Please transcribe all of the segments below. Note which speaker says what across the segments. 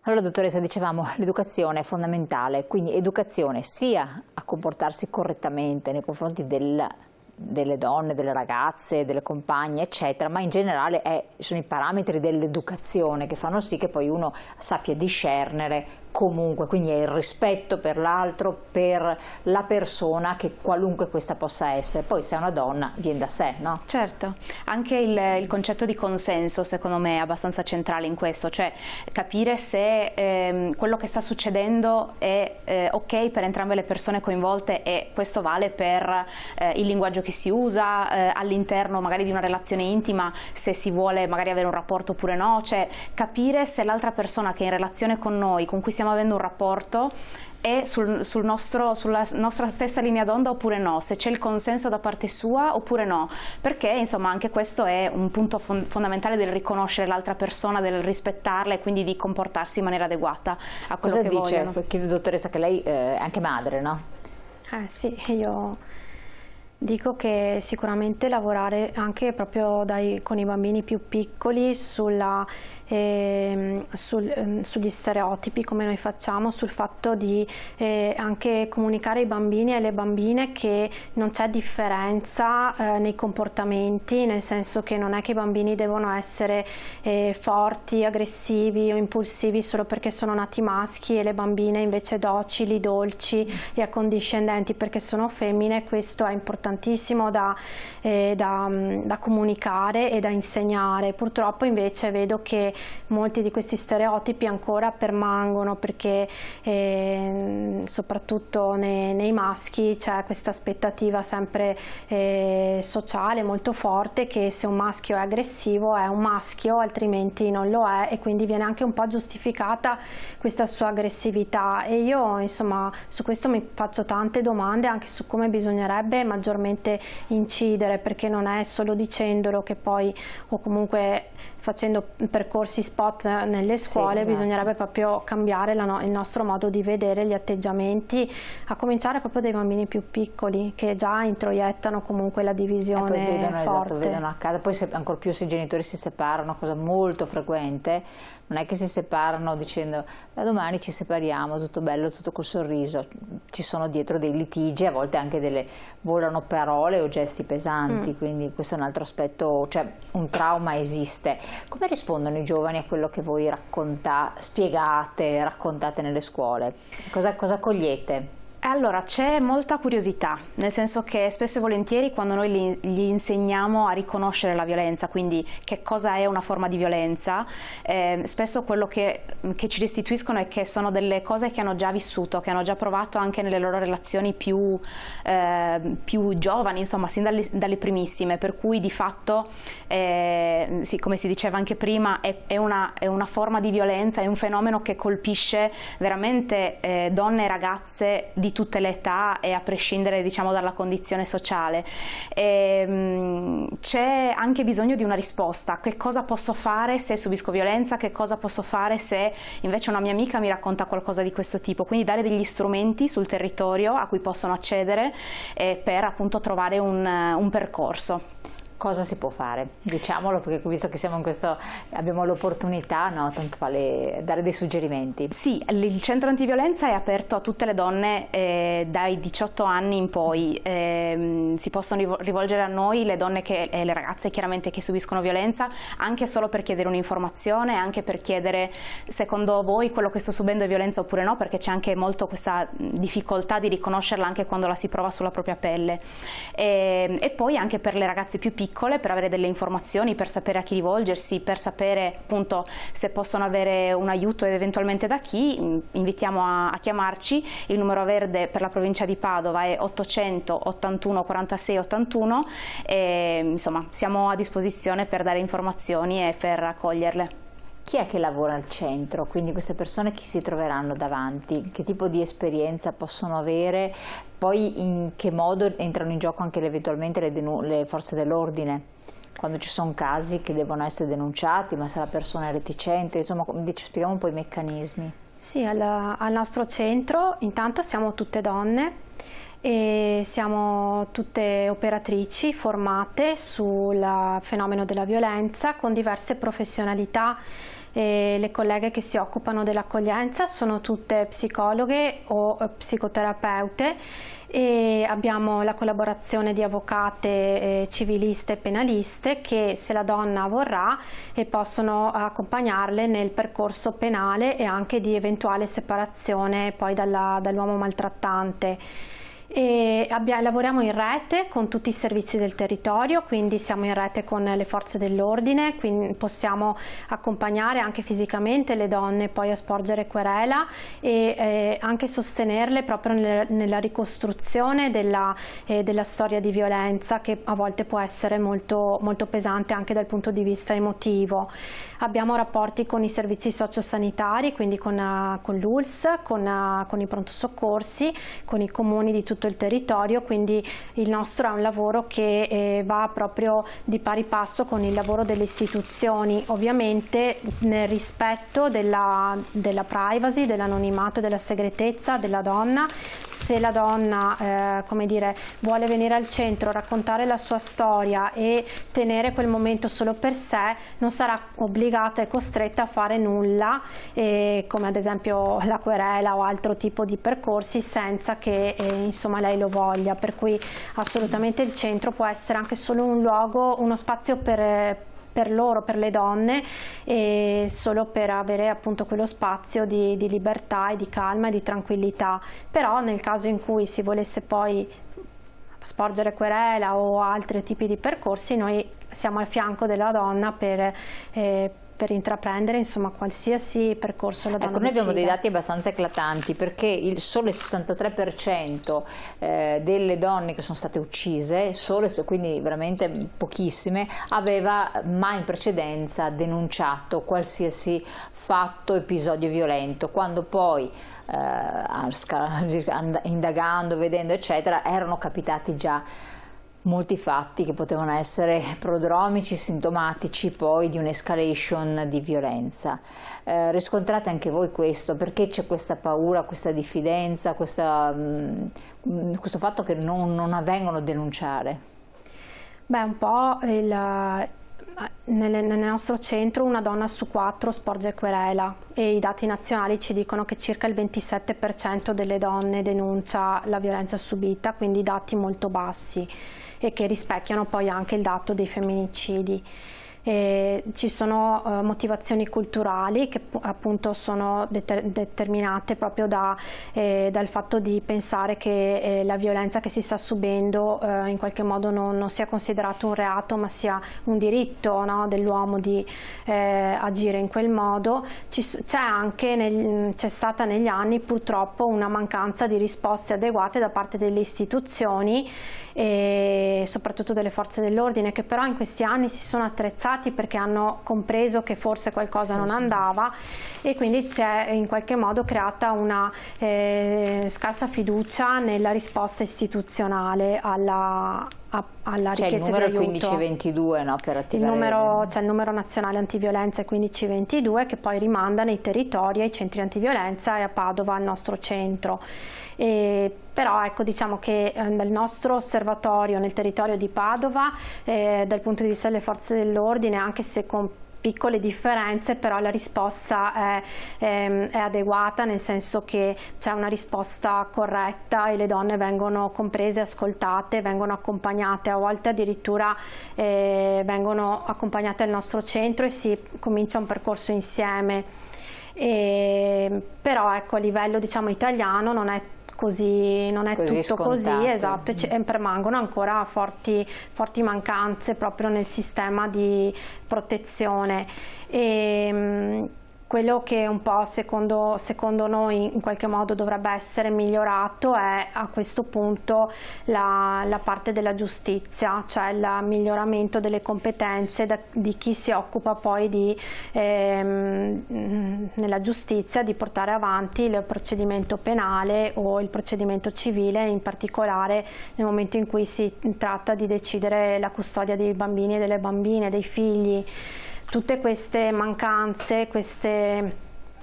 Speaker 1: Allora, dottoressa, dicevamo, l'educazione è fondamentale, quindi educazione sia a comportarsi correttamente nei confronti delle donne, delle ragazze, delle compagne, eccetera, ma in generale sono i parametri dell'educazione che fanno sì che poi uno sappia discernere comunque, quindi è il rispetto per l'altro, per la persona, che qualunque questa possa essere. Poi se è una donna viene da sé, no?
Speaker 2: Certo, anche il concetto di consenso secondo me è abbastanza centrale in questo, cioè capire se quello che sta succedendo è ok per entrambe le persone coinvolte, e questo vale per il linguaggio che si usa all'interno magari di una relazione intima, se si vuole magari avere un rapporto oppure no, cioè capire se l'altra persona che è in relazione con noi, con cui stiamo avendo un rapporto, è sulla nostra stessa linea d'onda oppure no, se c'è il consenso da parte sua oppure no, perché insomma anche questo è un punto fondamentale del riconoscere l'altra persona, del rispettarla e quindi di comportarsi in maniera adeguata a quello che vogliono.
Speaker 1: Cosa dice? Perché, dottoressa, che lei è anche madre, no?
Speaker 3: Sì, io dico che sicuramente lavorare anche proprio con i bambini più piccoli sugli stereotipi, come noi facciamo, sul fatto di anche comunicare ai bambini e alle bambine che non c'è differenza nei comportamenti, nel senso che non è che i bambini devono essere forti, aggressivi o impulsivi solo perché sono nati maschi e le bambine invece docili, dolci e accondiscendenti perché sono femmine. Questo è importantissimo da comunicare e da insegnare. Purtroppo invece vedo che molti di questi stereotipi ancora permangono, perché soprattutto nei maschi c'è questa aspettativa sempre sociale molto forte, che se un maschio è aggressivo è un maschio, altrimenti non lo è, e quindi viene anche un po' giustificata questa sua aggressività. E io insomma su questo mi faccio tante domande anche su come bisognerebbe maggiormente incidere, perché non è solo dicendolo che poi, o comunque facendo percorsi spot nelle scuole, sì, esatto, bisognerebbe proprio cambiare il nostro modo di vedere gli atteggiamenti, a cominciare proprio dai bambini più piccoli, che già introiettano comunque la divisione
Speaker 1: poi vedono,
Speaker 3: forte.
Speaker 1: Esatto, vedono a casa. Poi ancor più se i genitori si separano, cosa molto frequente, non è che si separano dicendo da domani ci separiamo, tutto bello, tutto col sorriso. Ci sono dietro dei litigi, a volte anche volano parole o gesti pesanti, quindi questo è un altro aspetto, cioè un trauma esiste. Come rispondono i giovani a quello che voi raccontate nelle scuole? Cosa cogliete?
Speaker 2: Allora, c'è molta curiosità, nel senso che spesso e volentieri quando noi gli insegniamo a riconoscere la violenza, quindi che cosa è una forma di violenza, spesso quello che ci restituiscono è che sono delle cose che hanno già vissuto, che hanno già provato anche nelle loro relazioni più giovani, insomma, sin dalle primissime, per cui di fatto, sì, come si diceva anche prima, è una forma di violenza, è un fenomeno che colpisce veramente donne e ragazze di tutte le età e a prescindere, diciamo, dalla condizione sociale. C'è anche bisogno di una risposta: che cosa posso fare se subisco violenza, che cosa posso fare se invece una mia amica mi racconta qualcosa di questo tipo, quindi dare degli strumenti sul territorio a cui possono accedere per appunto trovare un percorso.
Speaker 1: Cosa si può fare? Diciamolo, perché visto che siamo in questo, abbiamo l'opportunità, no? Tanto vale dare dei suggerimenti.
Speaker 2: Sì, il centro antiviolenza è aperto a tutte le donne dai 18 anni in poi. Si possono rivolgere a noi le donne e le ragazze chiaramente che subiscono violenza, anche solo per chiedere un'informazione, anche per chiedere secondo voi quello che sto subendo è violenza oppure no, perché c'è anche molto questa difficoltà di riconoscerla anche quando la si prova sulla propria pelle. E poi anche per le ragazze più piccole, per avere delle informazioni, per sapere a chi rivolgersi, per sapere appunto se possono avere un aiuto ed eventualmente da chi. Invitiamo a chiamarci. Il numero verde per la provincia di Padova è 800 81 46 81 e insomma siamo a disposizione per dare informazioni e per accoglierle.
Speaker 1: Chi è che lavora al centro? Quindi queste persone chi si troveranno davanti? Che tipo di esperienza possono avere? Poi in che modo entrano in gioco anche eventualmente le forze dell'ordine? Quando ci sono casi che devono essere denunciati, ma se la persona è reticente, insomma, spieghiamo un po' i meccanismi.
Speaker 3: Sì, al nostro centro intanto siamo tutte donne. e siamo tutte operatrici formate sul fenomeno della violenza con diverse professionalità. Le colleghe che si occupano dell'accoglienza sono tutte psicologhe o psicoterapeute e abbiamo la collaborazione di avvocate civiliste e penaliste che, se la donna vorrà, possono accompagnarle nel percorso penale e anche di eventuale separazione poi dall'uomo maltrattante. Lavoriamo in rete con tutti i servizi del territorio, quindi siamo in rete con le forze dell'ordine, quindi possiamo accompagnare anche fisicamente le donne poi a sporgere querela e anche sostenerle proprio nella ricostruzione della storia di violenza, che a volte può essere molto, molto pesante anche dal punto di vista emotivo. Abbiamo rapporti con i servizi sociosanitari, quindi con l'ULSS, con i pronto soccorsi, con i comuni di tutto il territorio, quindi il nostro è un lavoro che va proprio di pari passo con il lavoro delle istituzioni, ovviamente nel rispetto della privacy, dell'anonimato, della segretezza della donna. Se la donna come dire, vuole venire al centro, raccontare la sua storia e tenere quel momento solo per sé, non sarà obbligata e costretta a fare nulla, come ad esempio la querela o altro tipo di percorsi, senza che insomma lei lo voglia. Per cui assolutamente il centro può essere anche solo un luogo, uno spazio per loro, per le donne, e solo per avere appunto quello spazio di libertà e di calma e di tranquillità. Però nel caso in cui si volesse poi sporgere querela o altri tipi di percorsi, noi siamo al fianco della donna per intraprendere insomma qualsiasi percorso la donna
Speaker 1: Ecco, noi abbiamo dei
Speaker 3: decida.
Speaker 1: dati abbastanza eclatanti, perché solo il 63% delle donne che sono state uccise, quindi veramente pochissime, aveva mai in precedenza denunciato qualsiasi fatto, episodio violento, quando poi indagando, vedendo eccetera, erano capitati già molti fatti che potevano essere prodromici, sintomatici poi di un'escalation di violenza. Riscontrate anche voi questo? Perché c'è questa paura, questa diffidenza, questo fatto che non avvengono a denunciare?
Speaker 3: Beh, un po' nel nostro centro una donna su 4 sporge querela e i dati nazionali ci dicono che circa il 27% delle donne denuncia la violenza subita, quindi dati molto bassi e che rispecchiano poi anche il dato dei femminicidi. Ci sono motivazioni culturali che appunto sono determinate proprio dal fatto di pensare che la violenza che si sta subendo in qualche modo non sia considerato un reato, ma sia un diritto, no, dell'uomo di agire in quel modo. C'è stata negli anni purtroppo una mancanza di risposte adeguate da parte delle istituzioni e soprattutto delle forze dell'ordine, che però in questi anni si sono attrezzati perché hanno compreso che forse qualcosa non andava, e quindi si è in qualche modo creata una scarsa fiducia nella risposta istituzionale alla richiesta di aiuto.
Speaker 1: Il numero è 1522, no, per attivare
Speaker 3: c'è il numero nazionale antiviolenza 1522, che poi rimanda nei territori ai centri antiviolenza e a Padova al nostro centro. Però ecco, diciamo che nel nostro osservatorio nel territorio di Padova, dal punto di vista delle forze dell'ordine, anche se con piccole differenze, però la risposta è adeguata, nel senso che c'è una risposta corretta e le donne vengono comprese, ascoltate, vengono accompagnate, a volte addirittura vengono accompagnate al nostro centro e si comincia un percorso insieme. Però ecco, a livello diciamo italiano non è tutto
Speaker 1: scontato.
Speaker 3: Così, esatto, e permangono ancora forti mancanze proprio nel sistema di protezione. Quello che un po' secondo noi in qualche modo dovrebbe essere migliorato è a questo punto la parte della giustizia, cioè il miglioramento delle competenze di chi si occupa poi nella giustizia di portare avanti il procedimento penale o il procedimento civile, in particolare nel momento in cui si tratta di decidere la custodia dei bambini e delle bambine, dei figli. Tutte queste mancanze, queste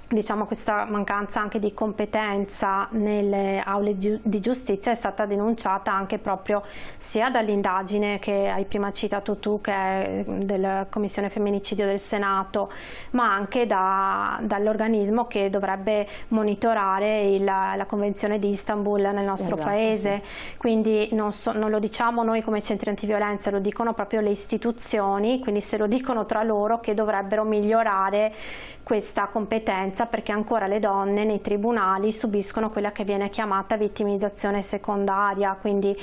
Speaker 3: diciamo, questa mancanza anche di competenza nelle aule di giustizia è stata denunciata anche proprio sia dall'indagine che hai prima citato tu, che è della Commissione Femminicidio del Senato, ma anche dall'organismo che dovrebbe monitorare la Convenzione di Istanbul nel nostro paese. Sì. Quindi non lo diciamo noi come centri antiviolenza, lo dicono proprio le istituzioni, quindi se lo dicono tra loro che dovrebbero migliorare questa competenza, perché ancora le donne nei tribunali subiscono quella che viene chiamata vittimizzazione secondaria, quindi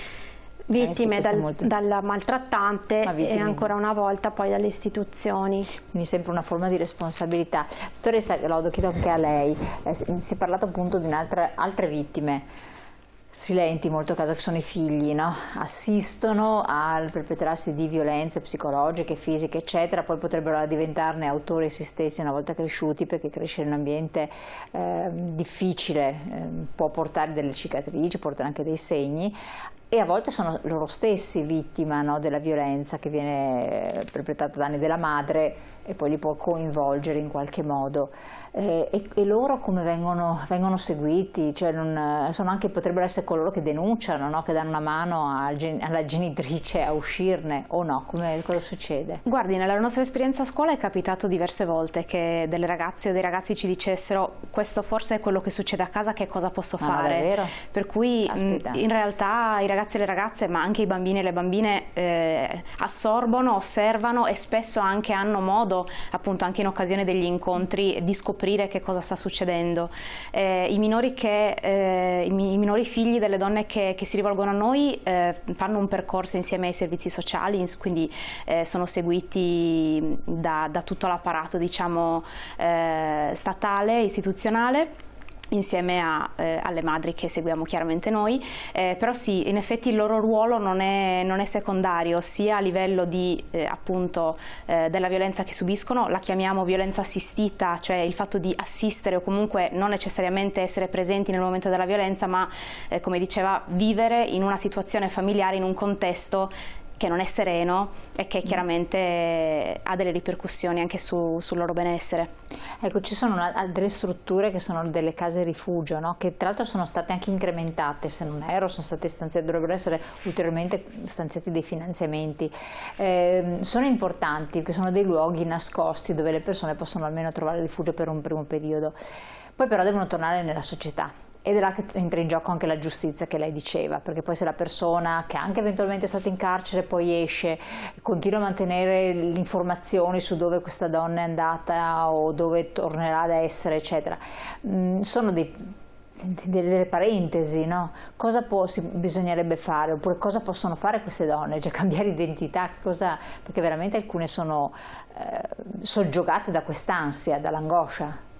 Speaker 3: vittime
Speaker 1: sì,
Speaker 3: dal maltrattante e ancora una volta poi dalle istituzioni.
Speaker 1: Quindi sempre una forma di responsabilità. Dottoressa, lo chiedo anche a lei, si è parlato appunto di altre vittime silenti in molto caso, che sono i figli, no? Assistono al perpetrarsi di violenze psicologiche, fisiche eccetera, poi potrebbero diventarne autori essi stessi una volta cresciuti, perché crescere in un ambiente difficile può portare delle cicatrici, portare anche dei segni, e a volte sono loro stessi vittima, no, della violenza che viene perpetrata da danni della madre e poi li può coinvolgere in qualche modo. E loro come vengono seguiti? Cioè potrebbero essere coloro che denunciano, no? Che danno una mano alla genitrice a uscirne, o no? Cosa succede?
Speaker 2: Guardi, nella nostra esperienza a scuola è capitato diverse volte che delle ragazze o dei ragazzi ci dicessero: questo forse è quello che succede a casa, che cosa posso fare?
Speaker 1: Davvero?
Speaker 2: Per cui in realtà i ragazzi e le ragazze, ma anche i bambini e le bambine assorbono, osservano e spesso anche hanno modo, appunto anche in occasione degli incontri, di scoprire che cosa sta succedendo. I minori figli delle donne che si rivolgono a noi fanno un percorso insieme ai servizi sociali, quindi sono seguiti da tutto l'apparato, diciamo, statale, istituzionale, insieme alle madri che seguiamo chiaramente noi, però sì, in effetti il loro ruolo non è secondario, sia a livello di appunto della violenza che subiscono, la chiamiamo violenza assistita, cioè il fatto di assistere o comunque non necessariamente essere presenti nel momento della violenza, ma come diceva, vivere in una situazione familiare, in un contesto che non è sereno e che chiaramente ha delle ripercussioni anche sul loro benessere.
Speaker 1: Ecco, ci sono delle strutture che sono delle case rifugio, no? Che tra l'altro sono state anche incrementate, se non erro, sono state stanziate, dovrebbero essere ulteriormente stanziati dei finanziamenti. Sono importanti perché sono dei luoghi nascosti dove le persone possono almeno trovare rifugio per un primo periodo, poi però devono tornare nella società. Ed è là che entra in gioco anche la giustizia che lei diceva, perché poi se la persona che anche eventualmente è stata in carcere poi esce, continua a mantenere le informazioni su dove questa donna è andata o dove tornerà ad essere, eccetera, sono delle parentesi, no? Cosa bisognerebbe fare, oppure cosa possono fare queste donne? Cioè cambiare identità, perché veramente alcune sono soggiogate da quest'ansia, dall'angoscia.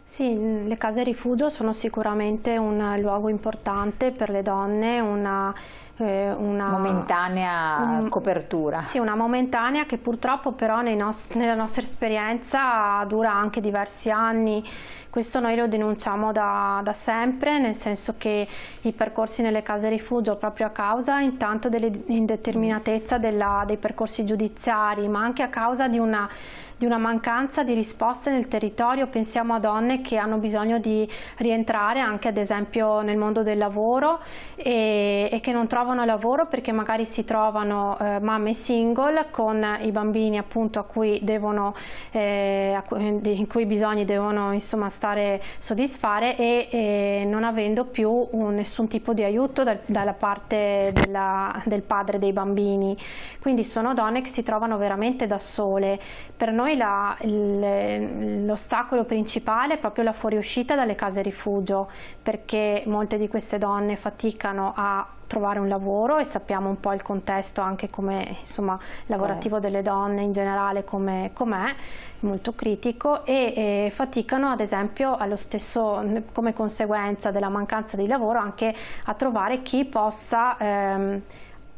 Speaker 3: Sì, le case rifugio sono sicuramente un luogo importante per le donne, una
Speaker 1: momentanea copertura.
Speaker 3: Sì, una momentanea che purtroppo però nella nostra esperienza dura anche diversi anni. Questo noi lo denunciamo da sempre, nel senso che i percorsi nelle case rifugio, proprio a causa intanto dell'indeterminatezza dei percorsi giudiziari, ma anche a causa di una mancanza di risposte nel territorio. Pensiamo a donne che hanno bisogno di rientrare anche ad esempio nel mondo del lavoro e che non trovano lavoro perché magari si trovano mamme single con i bambini appunto a cui devono i cui bisogni devono insomma soddisfare e non avendo più nessun tipo di aiuto dalla parte del padre dei bambini. Quindi sono donne che si trovano veramente da sole. Per noi l'ostacolo principale è proprio la fuoriuscita dalle case rifugio, perché molte di queste donne faticano a trovare un lavoro e sappiamo un po' il contesto anche come insomma lavorativo delle donne in generale com'è, molto critico, e faticano ad esempio come conseguenza della mancanza di lavoro anche a trovare chi possa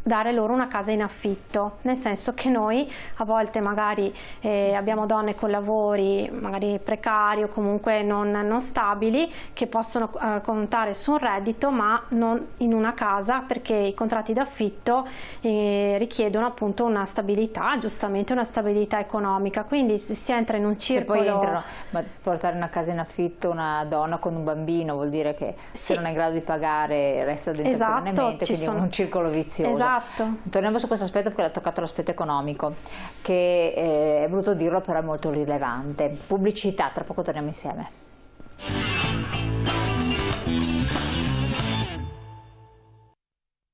Speaker 3: dare loro una casa in affitto, nel senso che noi a volte magari abbiamo donne con lavori magari precari o comunque non stabili, che possono contare su un reddito ma non in una casa, perché i contratti d'affitto richiedono appunto una stabilità, giustamente una stabilità economica, quindi si entra in un circolo.
Speaker 1: Se poi entrano, ma portare una casa in affitto una donna con un bambino vuol dire che se non è in grado di pagare resta dentro perennemente, quindi è un circolo vizioso.
Speaker 3: Esatto.
Speaker 1: Torniamo su questo aspetto, perché ha toccato l'aspetto economico, che è brutto dirlo però è molto rilevante. Pubblicità, tra poco torniamo insieme.